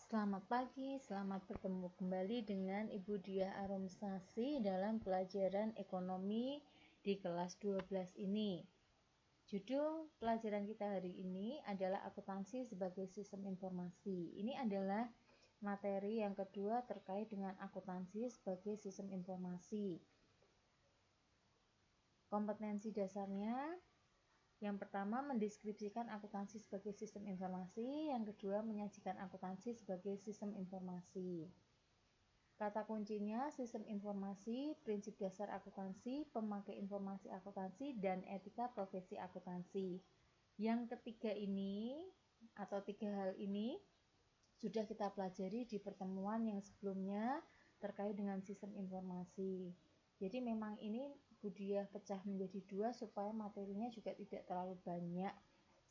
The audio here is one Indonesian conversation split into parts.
Selamat pagi, selamat bertemu kembali dengan Ibu Diah Arumsasi dalam pelajaran ekonomi di kelas 12 ini. Judul pelajaran kita hari ini adalah akuntansi sebagai sistem informasi. Ini adalah materi yang kedua terkait dengan akuntansi sebagai sistem informasi. Kompetensi dasarnya, yang pertama mendeskripsikan akuntansi sebagai sistem informasi, yang kedua menyajikan akuntansi sebagai sistem informasi. Kata kuncinya sistem informasi, prinsip dasar akuntansi, pemakai informasi akuntansi, dan etika profesi akuntansi. Yang ketiga ini atau tiga hal ini sudah kita pelajari di pertemuan yang sebelumnya terkait dengan sistem informasi. Jadi memang ini Bu Diah pecah menjadi dua supaya materinya juga tidak terlalu banyak,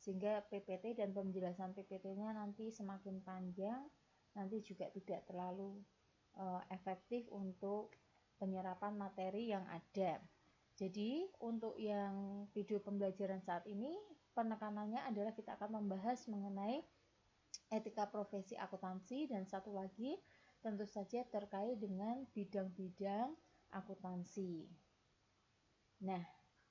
sehingga PPT dan penjelasan PPT-nya nanti semakin panjang, nanti juga tidak terlalu efektif untuk penyerapan materi yang ada. Jadi untuk yang video pembelajaran saat ini penekanannya adalah kita akan membahas mengenai etika profesi akuntansi dan satu lagi tentu saja terkait dengan bidang-bidang akuntansi. Nah,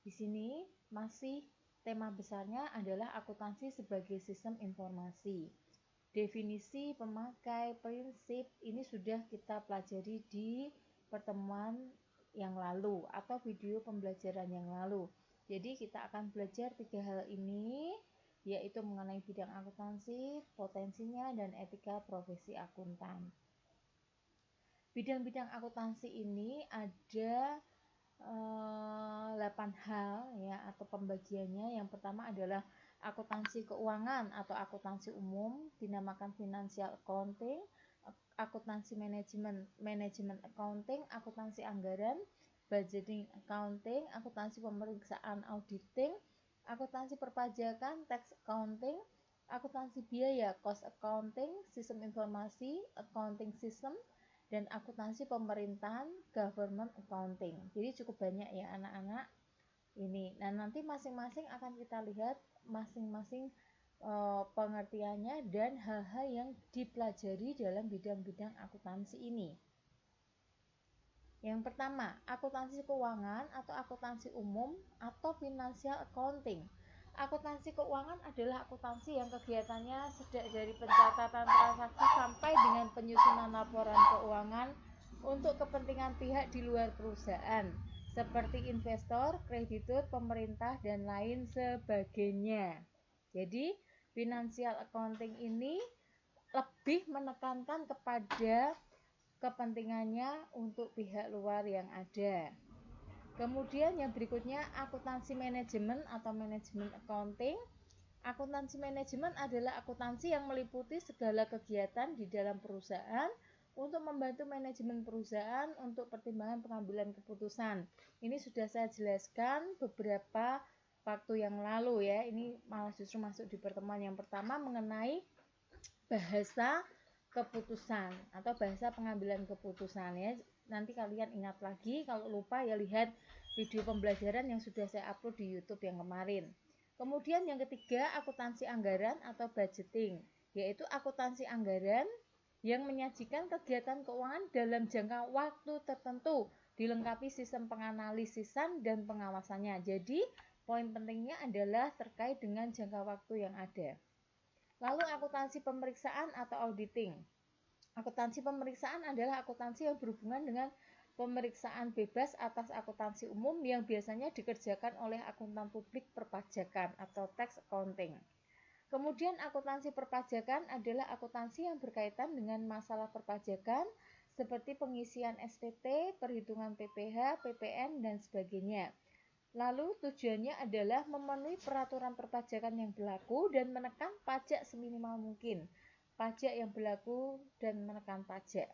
di sini masih tema besarnya adalah akuntansi sebagai sistem informasi. Definisi, pemakai, prinsip ini sudah kita pelajari di pertemuan yang lalu atau video pembelajaran yang lalu. Jadi kita akan belajar tiga hal ini, yaitu mengenai bidang akuntansi, potensinya, dan etika profesi akuntan. Bidang-bidang akuntansi ini ada 8 hal ya atau pembagiannya. Yang pertama adalah akuntansi keuangan atau akuntansi umum, dinamakan financial accounting, akuntansi manajemen accounting, akuntansi anggaran, budgeting accounting, akuntansi pemeriksaan auditing, akuntansi perpajakan, tax accounting, akuntansi biaya, cost accounting, sistem informasi, accounting system, dan akuntansi pemerintahan, government accounting. Jadi cukup banyak ya anak-anak ini. Nah, nanti masing-masing akan kita lihat masing-masing pengertiannya dan hal-hal yang dipelajari dalam bidang-bidang akuntansi ini. Yang pertama, akuntansi keuangan atau akuntansi umum atau financial accounting. Akuntansi keuangan adalah akuntansi yang kegiatannya sejak dari pencatatan transaksi sampai dengan penyusunan laporan keuangan untuk kepentingan pihak di luar perusahaan, seperti investor, kreditur, pemerintah, dan lain sebagainya. Jadi, financial accounting ini lebih menekankan kepada kepentingannya untuk pihak luar yang ada. Kemudian yang berikutnya akuntansi manajemen atau manajemen accounting. Akuntansi manajemen adalah akuntansi yang meliputi segala kegiatan di dalam perusahaan untuk membantu manajemen perusahaan untuk pertimbangan pengambilan keputusan. Ini sudah saya jelaskan beberapa waktu yang lalu ya. Ini malah justru masuk di pertemuan yang pertama mengenai bahasa keputusan atau bahasa pengambilan keputusan ya. Nanti kalian ingat lagi, kalau lupa ya lihat video pembelajaran yang sudah saya upload di YouTube yang kemarin. Kemudian yang ketiga, akuntansi anggaran atau budgeting, yaitu akuntansi anggaran yang menyajikan kegiatan keuangan dalam jangka waktu tertentu, dilengkapi sistem penganalisisan dan pengawasannya. Jadi, poin pentingnya adalah terkait dengan jangka waktu yang ada. Lalu akuntansi pemeriksaan atau auditing. Akuntansi pemeriksaan adalah akuntansi yang berhubungan dengan pemeriksaan bebas atas akuntansi umum yang biasanya dikerjakan oleh akuntan publik perpajakan atau tax accounting. Kemudian akuntansi perpajakan adalah akuntansi yang berkaitan dengan masalah perpajakan seperti pengisian SPT, perhitungan PPh, PPN, dan sebagainya. Lalu tujuannya adalah memenuhi peraturan perpajakan yang berlaku dan menekan pajak seminimal mungkin. Pajak yang berlaku dan menekan pajak.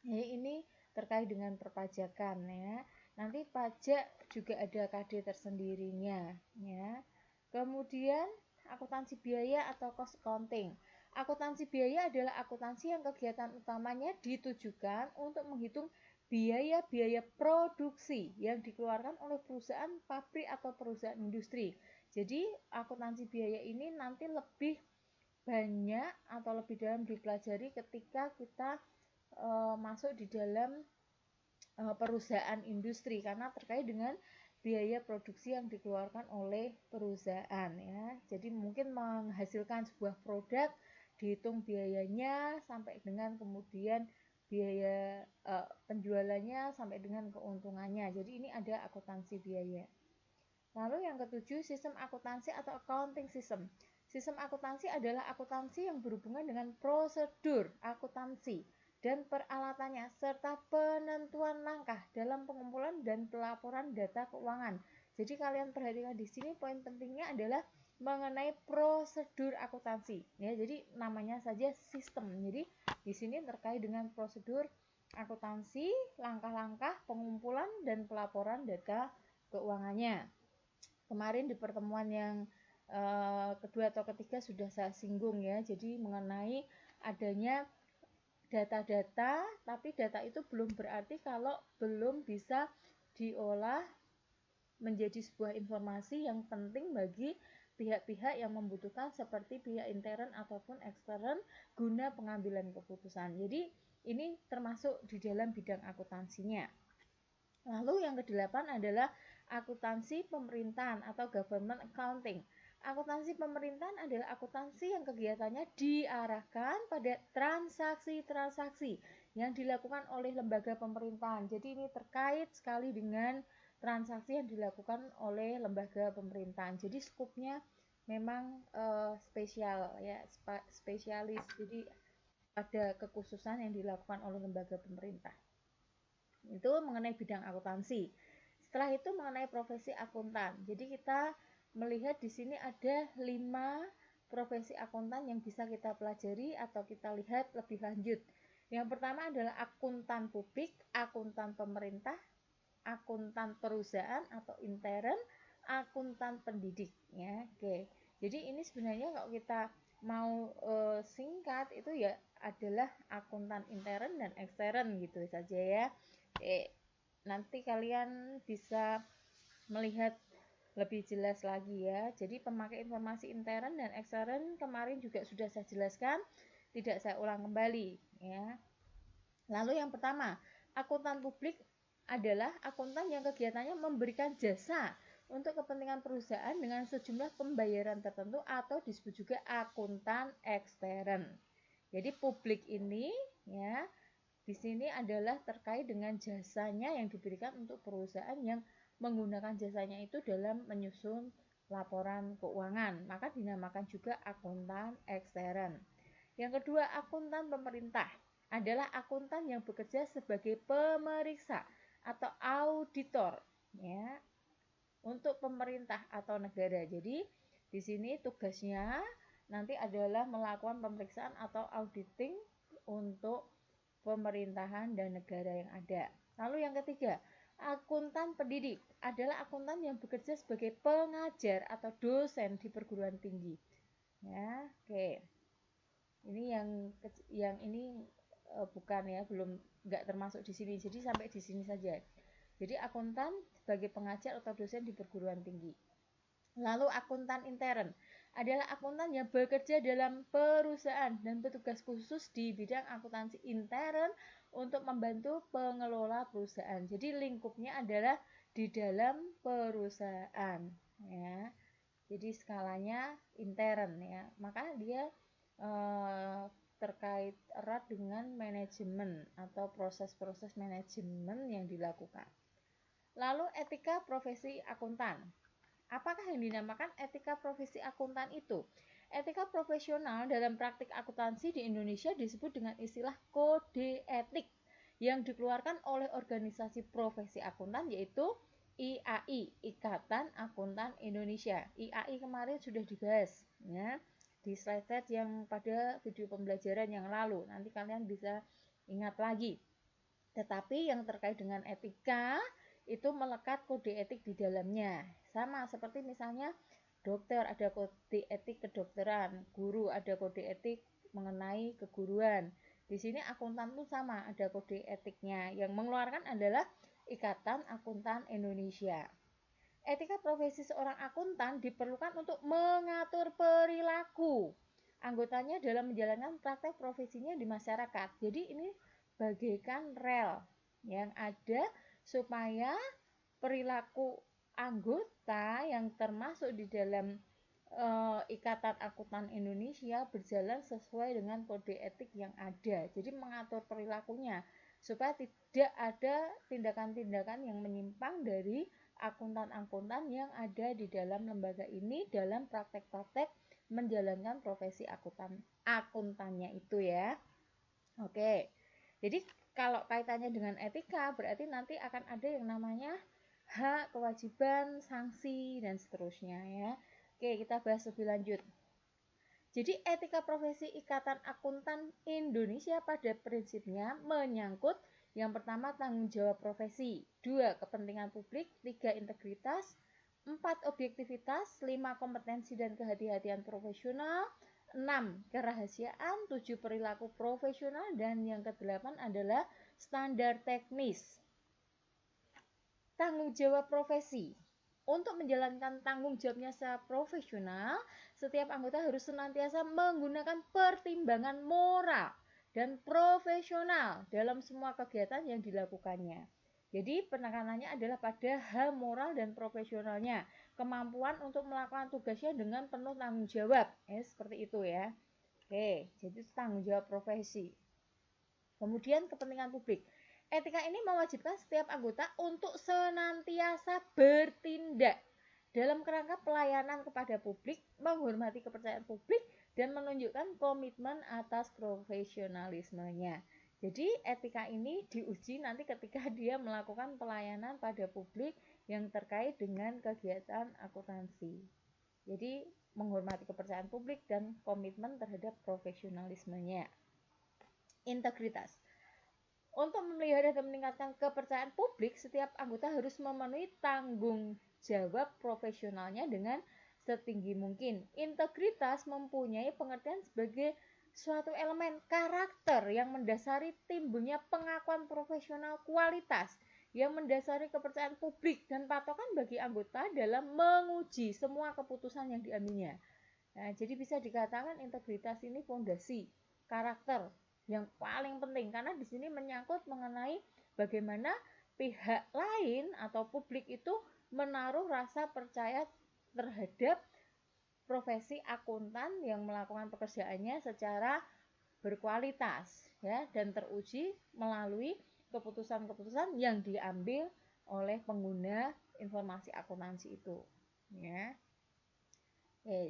Jadi ini terkait dengan perpajakan ya. Nanti pajak juga ada KD tersendirinya ya. Kemudian akuntansi biaya atau cost accounting. Akuntansi biaya adalah akuntansi yang kegiatan utamanya ditujukan untuk menghitung biaya-biaya produksi yang dikeluarkan oleh perusahaan pabrik atau perusahaan industri. Jadi akuntansi biaya ini nanti lebih banyak atau lebih dalam dipelajari ketika kita masuk di dalam perusahaan industri, karena terkait dengan biaya produksi yang dikeluarkan oleh perusahaan ya. Jadi mungkin menghasilkan sebuah produk dihitung biayanya sampai dengan kemudian biaya penjualannya sampai dengan keuntungannya. Jadi ini ada akuntansi biaya. Lalu yang ketujuh, sistem akuntansi atau accounting system. Sistem akuntansi adalah akuntansi yang berhubungan dengan prosedur akuntansi dan peralatannya serta penentuan langkah dalam pengumpulan dan pelaporan data keuangan. Jadi kalian perhatikan di sini poin pentingnya adalah mengenai prosedur akuntansi ya. Jadi namanya saja sistem. Jadi di sini terkait dengan prosedur akuntansi, langkah-langkah pengumpulan dan pelaporan data keuangannya. Kemarin di pertemuan yang kedua atau ketiga sudah saya singgung ya. Jadi mengenai adanya data-data, tapi data itu belum berarti kalau belum bisa diolah menjadi sebuah informasi yang penting bagi pihak-pihak yang membutuhkan seperti pihak intern ataupun ekstern guna pengambilan keputusan. Jadi ini termasuk di dalam bidang akuntansinya. Lalu yang kedelapan adalah akuntansi pemerintahan atau government accounting. Akuntansi pemerintahan adalah akuntansi yang kegiatannya diarahkan pada transaksi-transaksi yang dilakukan oleh lembaga pemerintahan. Jadi ini terkait sekali dengan transaksi yang dilakukan oleh lembaga pemerintahan. Jadi skupnya memang spesial ya, spesialis. Jadi ada kekhususan yang dilakukan oleh lembaga pemerintah. Itu mengenai bidang akuntansi. Setelah itu mengenai profesi akuntan. Jadi kita melihat di sini ada 5 profesi akuntan yang bisa kita pelajari atau kita lihat lebih lanjut. Yang pertama adalah akuntan publik, akuntan pemerintah, akuntan perusahaan atau intern, akuntan pendidik ya. Oke. Jadi ini sebenarnya kalau kita mau singkat itu ya adalah akuntan intern dan ekstern gitu saja ya. Nanti kalian bisa melihat lebih jelas lagi ya. Jadi pemakai informasi intern dan ekstern kemarin juga sudah saya jelaskan, tidak saya ulang kembali ya. Lalu yang pertama, akuntan publik adalah akuntan yang kegiatannya memberikan jasa untuk kepentingan perusahaan dengan sejumlah pembayaran tertentu atau disebut juga akuntan ekstern. Jadi publik ini ya di sini adalah terkait dengan jasanya yang diberikan untuk perusahaan yang menggunakan jasanya itu dalam menyusun laporan keuangan, maka dinamakan juga akuntan ekstern. Yang kedua, akuntan pemerintah adalah akuntan yang bekerja sebagai pemeriksa atau auditor ya untuk pemerintah atau negara. Jadi di sini tugasnya nanti adalah melakukan pemeriksaan atau auditing untuk pemerintahan dan negara yang ada. Lalu yang ketiga, akuntan pendidik adalah akuntan yang bekerja sebagai pengajar atau dosen di perguruan tinggi. Ya, oke. Ini yang ini bukan ya, belum nggak termasuk di sini. Jadi sampai di sini saja. Jadi akuntan sebagai pengajar atau dosen di perguruan tinggi. Lalu akuntan intern adalah akuntan yang bekerja dalam perusahaan dan petugas khusus di bidang akuntansi intern untuk membantu pengelola perusahaan. Jadi lingkupnya adalah di dalam perusahaan ya. Jadi skalanya intern ya. Maka dia terkait erat dengan manajemen atau proses-proses manajemen yang dilakukan. Lalu etika profesi akuntan. Apakah yang dinamakan etika profesi akuntan itu? Etika profesional dalam praktik akuntansi di Indonesia disebut dengan istilah kode etik yang dikeluarkan oleh organisasi profesi akuntan yaitu IAI, Ikatan Akuntan Indonesia. IAI kemarin sudah dibahas ya di slide yang pada video pembelajaran yang lalu. Nanti kalian bisa ingat lagi. Tetapi yang terkait dengan etika itu melekat kode etik di dalamnya. Sama seperti misalnya dokter ada kode etik kedokteran, guru ada kode etik mengenai keguruan. Di sini akuntan pun sama, ada kode etiknya. Yang mengeluarkan adalah Ikatan Akuntan Indonesia. Etika profesi seorang akuntan diperlukan untuk mengatur perilaku, anggotanya dalam menjalankan praktek profesinya di masyarakat. Jadi ini bagaikan rel yang ada supaya perilaku anggota yang termasuk di dalam Ikatan Akuntan Indonesia berjalan sesuai dengan kode etik yang ada. Jadi mengatur perilakunya supaya tidak ada tindakan-tindakan yang menyimpang dari akuntan-akuntan yang ada di dalam lembaga ini dalam praktek-praktek menjalankan profesi akuntannya itu ya. Oke. Jadi kalau kaitannya dengan etika berarti nanti akan ada yang namanya hak, kewajiban, sanksi dan seterusnya ya. Oke, kita bahas lebih lanjut. Jadi etika profesi Ikatan Akuntan Indonesia pada prinsipnya menyangkut yang pertama tanggung jawab profesi, 2 kepentingan publik, 3 integritas, 4 objektivitas, 5 kompetensi dan kehati-hatian profesional, 6 kerahasiaan, 7 perilaku profesional, dan yang ke-8 adalah standar teknis. Tanggung jawab profesi. Untuk menjalankan tanggung jawabnya secara profesional, setiap anggota harus senantiasa menggunakan pertimbangan moral dan profesional dalam semua kegiatan yang dilakukannya. Jadi penekanannya adalah pada hal moral dan profesionalnya, kemampuan untuk melakukan tugasnya dengan penuh tanggung jawab. Seperti itu ya. Oke, jadi tanggung jawab profesi. Kemudian kepentingan publik. Etika ini mewajibkan setiap anggota untuk senantiasa bertindak dalam kerangka pelayanan kepada publik, menghormati kepercayaan publik, dan menunjukkan komitmen atas profesionalismenya. Jadi etika ini diuji nanti ketika dia melakukan pelayanan pada publik yang terkait dengan kegiatan akuntansi. Jadi menghormati kepercayaan publik dan komitmen terhadap profesionalismenya. Integritas. Untuk memelihara dan meningkatkan kepercayaan publik, setiap anggota harus memenuhi tanggung jawab profesionalnya dengan setinggi mungkin. Integritas mempunyai pengertian sebagai suatu elemen karakter yang mendasari timbulnya pengakuan profesional kualitas yang mendasari kepercayaan publik dan patokan bagi anggota dalam menguji semua keputusan yang diambilnya. Nah, jadi bisa dikatakan integritas ini fondasi karakter yang paling penting karena di sini menyangkut mengenai bagaimana pihak lain atau publik itu menaruh rasa percaya terhadap profesi akuntan yang melakukan pekerjaannya secara berkualitas ya dan teruji melalui keputusan-keputusan yang diambil oleh pengguna informasi akuntansi itu ya.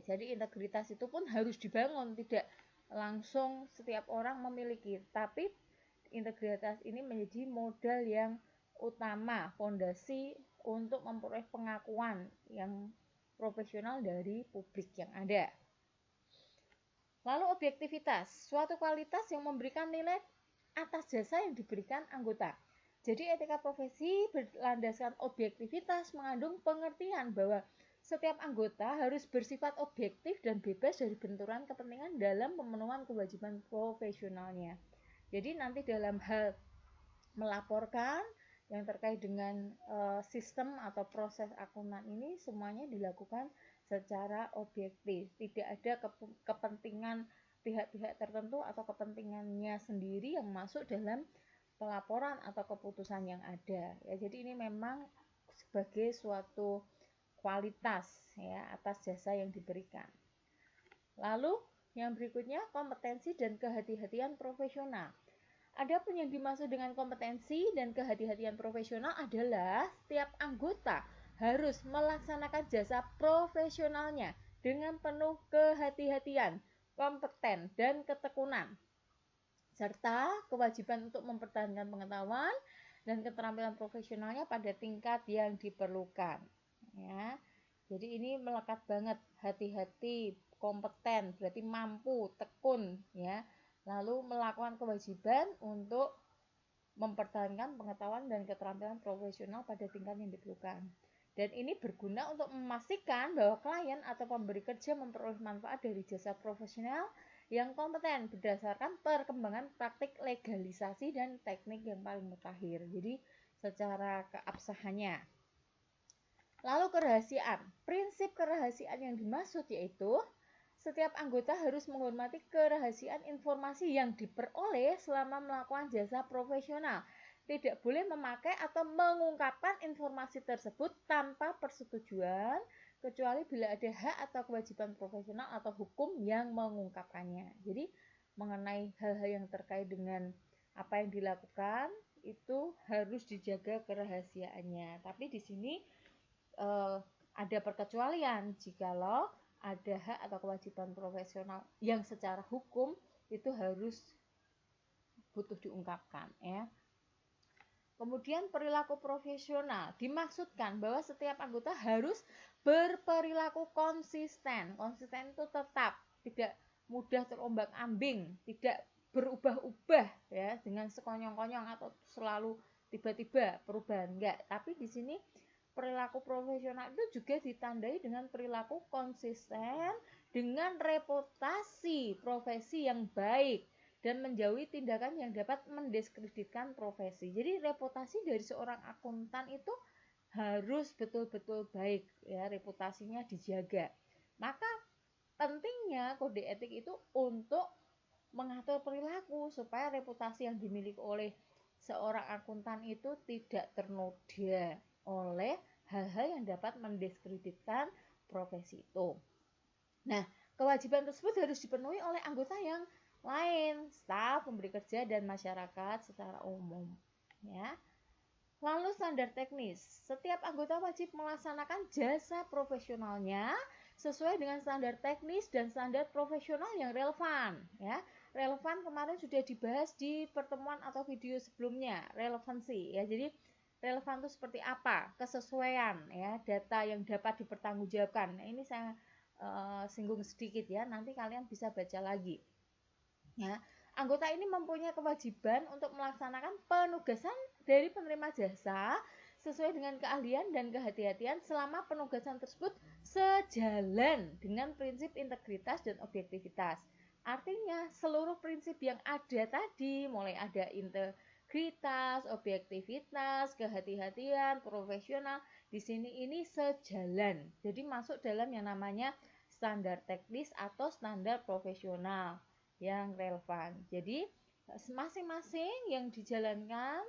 Jadi integritas itu pun harus dibangun, tidak langsung setiap orang memiliki, tapi integritas ini menjadi modal yang utama, fondasi untuk memperoleh pengakuan yang profesional dari publik yang ada. Lalu objektivitas, suatu kualitas yang memberikan nilai atas jasa yang diberikan anggota. Jadi etika profesi berlandaskan objektivitas mengandung pengertian bahwa setiap anggota harus bersifat objektif dan bebas dari benturan kepentingan dalam pemenuhan kewajiban profesionalnya. Jadi nanti dalam hal melaporkan yang terkait dengan sistem atau proses akuntan ini semuanya dilakukan secara objektif. Tidak ada kepentingan pihak-pihak tertentu atau kepentingannya sendiri yang masuk dalam pelaporan atau keputusan yang ada. Ya, jadi ini memang sebagai suatu kualitas ya atas jasa yang diberikan. Lalu yang berikutnya kompetensi dan kehati-hatian profesional. Adapun yang dimaksud dengan kompetensi dan kehati-hatian profesional adalah setiap anggota harus melaksanakan jasa profesionalnya dengan penuh kehati-hatian, kompeten dan ketekunan serta kewajiban untuk mempertahankan pengetahuan dan keterampilan profesionalnya pada tingkat yang diperlukan. Ya, jadi ini melekat banget hati-hati, kompeten, berarti mampu, tekun, ya. Lalu melakukan kewajiban untuk mempertahankan pengetahuan dan keterampilan profesional pada tingkat yang diperlukan. Dan ini berguna untuk memastikan bahwa klien atau pemberi kerja memperoleh manfaat dari jasa profesional yang kompeten berdasarkan perkembangan praktik legalisasi dan teknik yang paling mutakhir. Jadi secara keabsahannya. Lalu kerahasiaan. Prinsip kerahasiaan yang dimaksud yaitu setiap anggota harus menghormati kerahasiaan informasi yang diperoleh selama melakukan jasa profesional. Tidak boleh memakai atau mengungkapkan informasi tersebut tanpa persetujuan, kecuali bila ada hak atau kewajiban profesional atau hukum yang mengungkapkannya. Jadi mengenai hal-hal yang terkait dengan apa yang dilakukan itu harus dijaga kerahasiaannya. Tapi di sini ada perkecualian jikalau ada hak atau kewajiban profesional yang secara hukum itu harus butuh diungkapkan ya. Kemudian perilaku profesional dimaksudkan bahwa setiap anggota harus berperilaku konsisten. Konsisten itu tetap, tidak mudah terombang-ambing, tidak berubah-ubah ya dengan sekonyong-konyong atau selalu tiba-tiba perubahan, enggak. Tapi di sini perilaku profesional itu juga ditandai dengan perilaku konsisten, dengan reputasi profesi yang baik, dan menjauhi tindakan yang dapat mendiskreditkan profesi. Jadi reputasi dari seorang akuntan itu harus betul-betul baik ya, reputasinya dijaga. Maka pentingnya kode etik itu untuk mengatur perilaku supaya reputasi yang dimiliki oleh seorang akuntan itu tidak ternoda oleh hal-hal yang dapat mendiskreditkan profesi itu. Nah, kewajiban tersebut harus dipenuhi oleh anggota yang lain, staf, pemberi kerja, dan masyarakat secara umum. Ya. Lalu standar teknis. Setiap anggota wajib melaksanakan jasa profesionalnya sesuai dengan standar teknis dan standar profesional yang relevan. Ya. Relevan kemarin sudah dibahas di pertemuan atau video sebelumnya, relevansi. Ya. Jadi relevan itu seperti apa? Kesesuaian, ya, data yang dapat dipertanggungjawabkan. Nah, ini saya singgung sedikit ya, nanti kalian bisa baca lagi. Ya, anggota ini mempunyai kewajiban untuk melaksanakan penugasan dari penerima jasa sesuai dengan keahlian dan kehati-hatian selama penugasan tersebut sejalan dengan prinsip integritas dan objektivitas. Artinya seluruh prinsip yang ada tadi, mulai ada integritas, objektivitas, kehati-hatian, profesional, di sini ini sejalan. Jadi masuk dalam yang namanya standar teknis atau standar profesional yang relevan. Jadi masing-masing yang dijalankan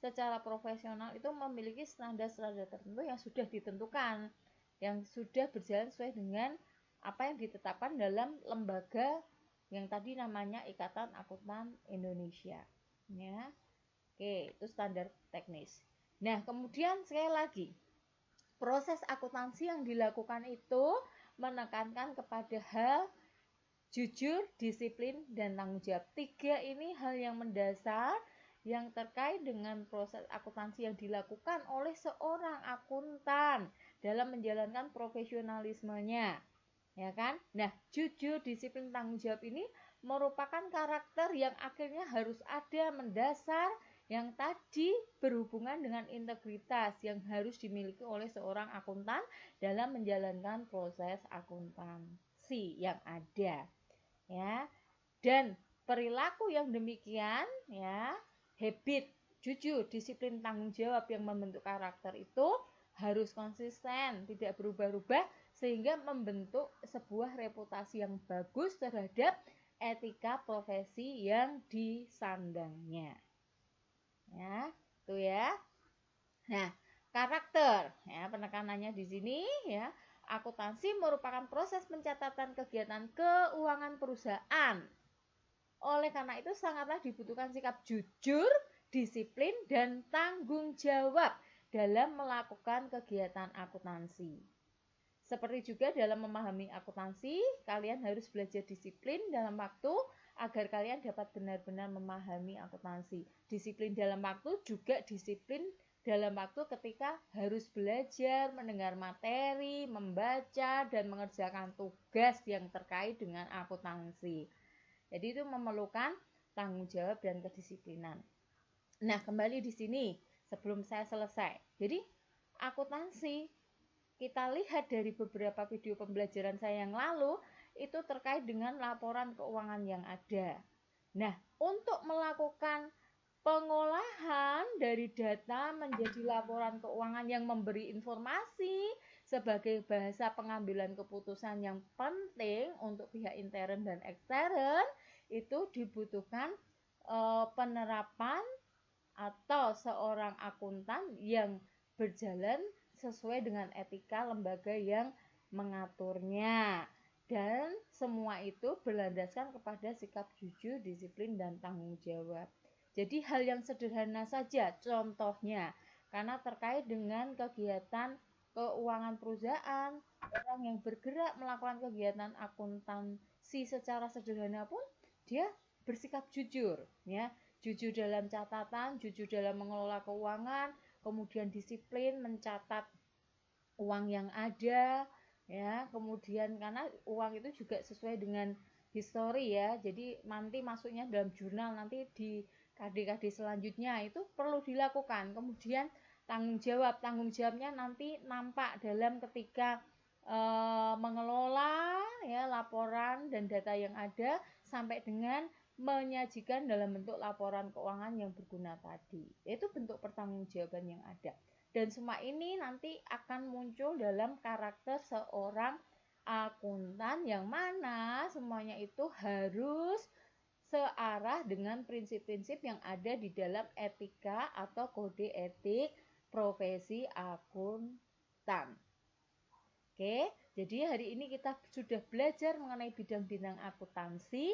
secara profesional itu memiliki standar-standar tertentu yang sudah ditentukan, yang sudah berjalan sesuai dengan apa yang ditetapkan dalam lembaga yang tadi namanya Ikatan Akuntan Indonesia. Ya. Oke, itu standar teknis. Nah, kemudian sekali lagi, proses akuntansi yang dilakukan itu menekankan kepada hal jujur, disiplin, dan tanggung jawab. 3 ini hal yang mendasar yang terkait dengan proses akuntansi yang dilakukan oleh seorang akuntan dalam menjalankan profesionalismenya. Ya kan? Nah, jujur, disiplin, tanggung jawab ini merupakan karakter yang akhirnya harus ada mendasar yang tadi berhubungan dengan integritas yang harus dimiliki oleh seorang akuntan dalam menjalankan proses akuntansi yang ada. Ya, dan perilaku yang demikian ya, habit, jujur, disiplin, tanggung jawab yang membentuk karakter itu harus konsisten, tidak berubah-ubah sehingga membentuk sebuah reputasi yang bagus terhadap etika profesi yang disandangnya. Ya, itu ya. Nah, karakter ya, penekanannya di sini ya. Akuntansi merupakan proses pencatatan kegiatan keuangan perusahaan. Oleh karena itu sangatlah dibutuhkan sikap jujur, disiplin, dan tanggung jawab dalam melakukan kegiatan akuntansi. Seperti juga dalam memahami akuntansi, kalian harus belajar disiplin dalam waktu agar kalian dapat benar-benar memahami akuntansi. Disiplin dalam waktu juga disiplin dalam waktu ketika harus belajar, mendengar materi, membaca, dan mengerjakan tugas yang terkait dengan akuntansi. Jadi itu memerlukan tanggung jawab dan kedisiplinan. Nah, kembali di sini sebelum saya selesai. Jadi, akuntansi kita lihat dari beberapa video pembelajaran saya yang lalu itu terkait dengan laporan keuangan yang ada. Nah, untuk melakukan pengolahan dari data menjadi laporan keuangan yang memberi informasi sebagai bahasa pengambilan keputusan yang penting untuk pihak intern dan ekstern, itu dibutuhkan penerapan atau seorang akuntan yang berjalan sesuai dengan etika lembaga yang mengaturnya. Dan semua itu berlandaskan kepada sikap jujur, disiplin, dan tanggung jawab. Jadi hal yang sederhana saja contohnya, karena terkait dengan kegiatan keuangan perusahaan, orang yang bergerak melakukan kegiatan akuntansi secara sederhana pun dia bersikap jujur, ya. Jujur dalam catatan, jujur dalam mengelola keuangan, kemudian disiplin mencatat uang yang ada, ya. Kemudian karena uang itu juga sesuai dengan histori, ya. Jadi nanti masuknya dalam jurnal, nanti di KD-KD selanjutnya itu perlu dilakukan. Kemudian tanggung jawabnya nanti nampak dalam ketika mengelola, ya, laporan dan data yang ada sampai dengan menyajikan dalam bentuk laporan keuangan yang berguna tadi. Itu bentuk pertanggungjawaban yang ada. Dan semua ini nanti akan muncul dalam karakter seorang akuntan yang mana semuanya itu harus searah dengan prinsip-prinsip yang ada di dalam etika atau kode etik profesi akuntan. Oke, jadi hari ini kita sudah belajar mengenai bidang-bidang akuntansi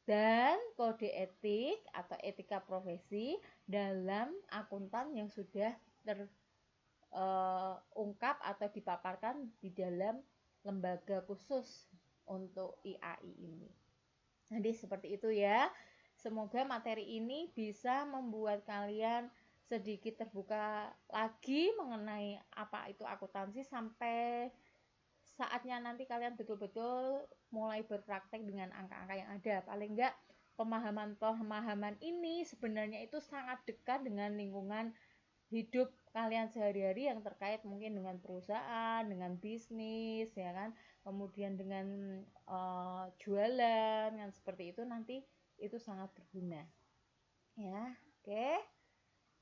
dan kode etik atau etika profesi dalam akuntan yang sudah terungkap atau dipaparkan di dalam lembaga khusus untuk IAI ini. Jadi seperti itu, ya. Semoga materi ini bisa membuat kalian sedikit terbuka lagi mengenai apa itu akuntansi, sampai saatnya nanti kalian betul-betul mulai berpraktek dengan angka-angka yang ada. Paling enggak pemahaman ini sebenarnya itu sangat dekat dengan lingkungan hidup kalian sehari-hari yang terkait mungkin dengan perusahaan, dengan bisnis, ya kan, kemudian dengan jualan, yang seperti itu nanti itu sangat berguna, ya. Oke,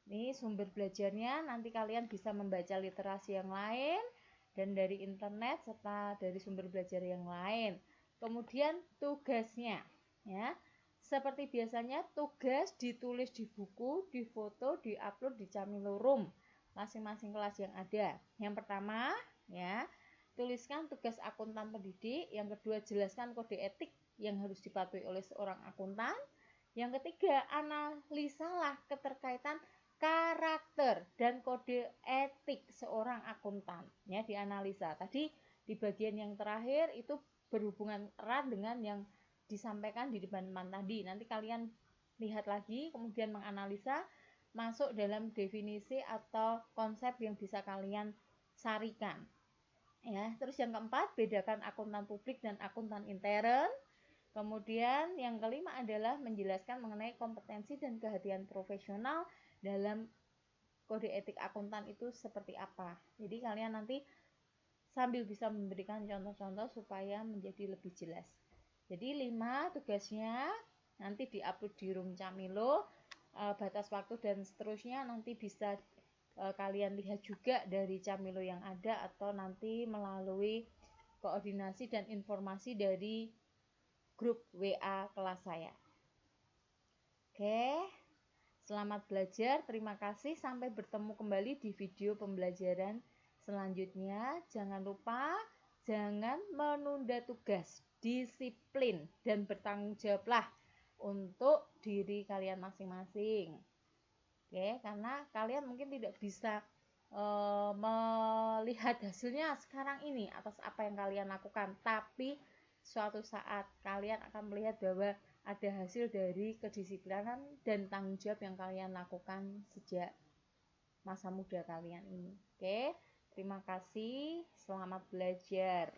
ini sumber belajarnya, nanti kalian bisa membaca literasi yang lain dan dari internet serta dari sumber belajar yang lain. Kemudian tugasnya, ya. Seperti biasanya tugas ditulis di buku, difoto, diupload di Camilo Room masing-masing kelas yang ada. Yang pertama, ya, tuliskan tugas akuntan pendidik. Yang kedua, jelaskan kode etik yang harus dipatuhi oleh seorang akuntan. Yang ketiga, analisalah keterkaitan karakter dan kode etik seorang akuntan, ya, dianalisa. Tadi di bagian yang terakhir itu berhubungan erat dengan yang disampaikan di depan tadi. Nanti kalian lihat lagi, kemudian menganalisa, masuk dalam definisi atau konsep yang bisa kalian sarikan, ya. Terus yang keempat, bedakan akuntan publik dan akuntan intern. Kemudian yang kelima adalah menjelaskan mengenai kompetensi dan kehadiran profesional dalam kode etik akuntan itu seperti apa. Jadi kalian nanti sambil bisa memberikan contoh-contoh supaya menjadi lebih jelas. Jadi 5 tugasnya nanti diupload di Room Camilo, batas waktu dan seterusnya nanti bisa kalian lihat juga dari Camilo yang ada atau nanti melalui koordinasi dan informasi dari grup WA kelas saya. Oke. Selamat belajar, terima kasih, sampai bertemu kembali di video pembelajaran selanjutnya. Jangan lupa, jangan menunda tugas, disiplin dan bertanggung jawablah untuk diri kalian masing-masing. Oke, karena kalian mungkin tidak bisa melihat hasilnya sekarang ini atas apa yang kalian lakukan, tapi suatu saat kalian akan melihat bahwa ada hasil dari kedisiplinan dan tanggung jawab yang kalian lakukan sejak masa muda kalian ini. Oke, terima kasih, selamat belajar.